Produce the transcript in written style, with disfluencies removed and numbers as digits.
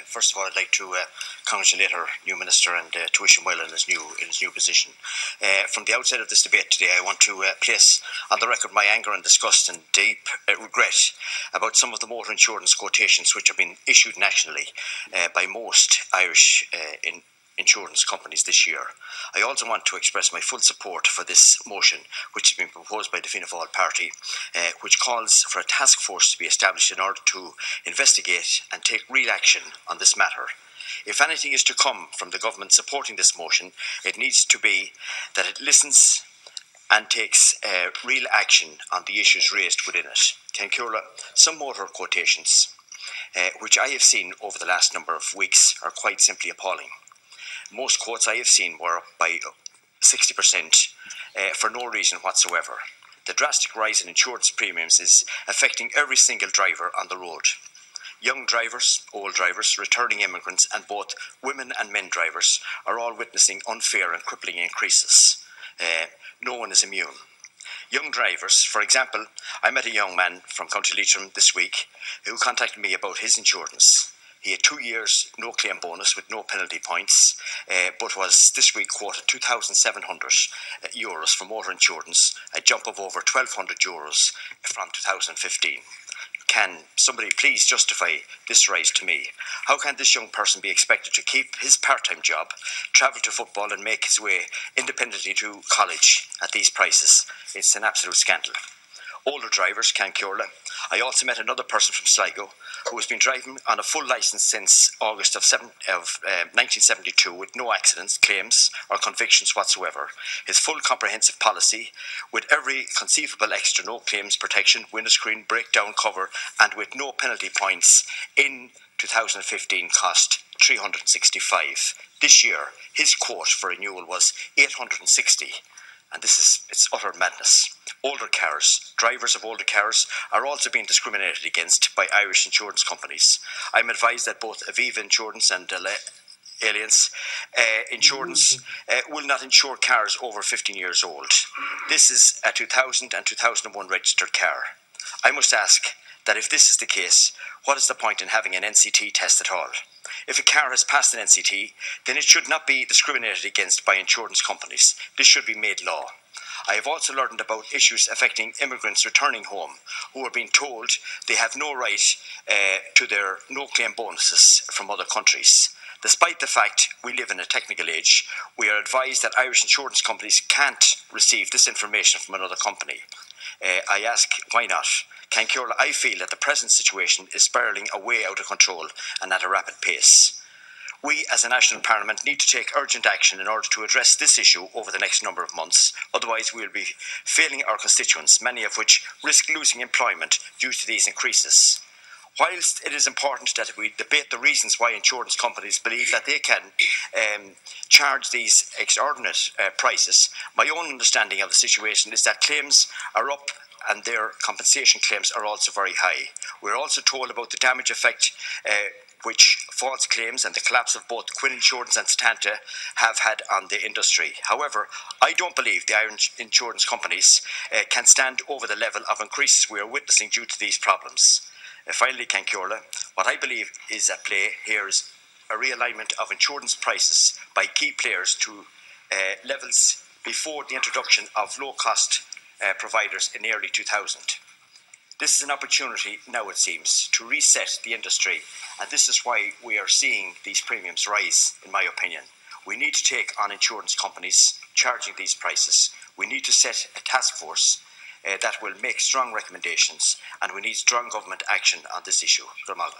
First of all, I'd like to congratulate our new minister and to wish him well in his new position. From the outset of this debate today, I want to place on the record my anger and disgust and deep regret about some of the motor insurance quotations which have been issued nationally by most Irish insurance companies this year. I also want to express my full support for this motion, which has been proposed by the Fianna Fáil party, which calls for a task force to be established in order to investigate and take real action on this matter. If anything is to come from the government supporting this motion, it needs to be that it listens and takes real action on the issues raised within it. Cancurla, some motor quotations, which I have seen over the last number of weeks, are quite simply appalling. Most quotes I have seen were by 60% for no reason whatsoever. The drastic rise in insurance premiums is affecting every single driver on the road. Young drivers, old drivers, returning immigrants, and both women and men drivers are all witnessing unfair and crippling increases. No one is immune. Young drivers, for example, I met a young man from County Leitrim this week who contacted me about his insurance. He had 2 years no claim bonus with no penalty points, but was this week quoted €2,700 for motor insurance, a jump of over €1,200 from 2015. Can somebody please justify this rise to me? How can this young person be expected to keep his part-time job, travel to football and make his way independently to college at these prices? It's an absolute scandal. Older drivers, Cancurla. I also met another person from Sligo who has been driving on a full licence since August of 1972 with no accidents, claims or convictions whatsoever. His full comprehensive policy with every conceivable extra no claims protection, windscreen, breakdown cover and with no penalty points in 2015 cost $365. This year his quote for renewal was $860. And it's utter madness. Older cars, drivers of older cars are also being discriminated against by Irish insurance companies. I'm advised that both Aviva Insurance and Allianz Insurance will not insure cars over 15 years old. This is a 2000 and 2001 registered car. I must ask that if this is the case, what is the point in having an NCT test at all? If a car has passed an NCT, then it should not be discriminated against by insurance companies. This should be made law. I have also learned about issues affecting immigrants returning home who are being told they have no right to their no-claim bonuses from other countries. Despite the fact we live in a technical age, we are advised that Irish insurance companies can't receive this information from another company. I ask, why not? Cancurla, I feel that the present situation is spiralling away out of control and at a rapid pace. We as a national parliament need to take urgent action in order to address this issue over the next number of months. Otherwise we will be failing our constituents, many of which risk losing employment due to these increases. Whilst it is important that we debate the reasons why insurance companies believe that they can charge these exorbitant prices, my own understanding of the situation is that claims are up and their compensation claims are also very high. We're also told about the damage effect which false claims and the collapse of both Quinn Insurance and Setanta have had on the industry. However, I don't believe the Irish insurance companies can stand over the level of increases we are witnessing due to these problems. Finally, Cancurla, what I believe is at play here is a realignment of insurance prices by key players to levels before the introduction of low-cost providers in the early 2000. This is an opportunity now, it seems, to reset the industry, and this is why we are seeing these premiums rise, in my opinion. We need to take on insurance companies charging these prices. We need to set a task force that will make strong recommendations, and we need strong government action on this issue. Good morning.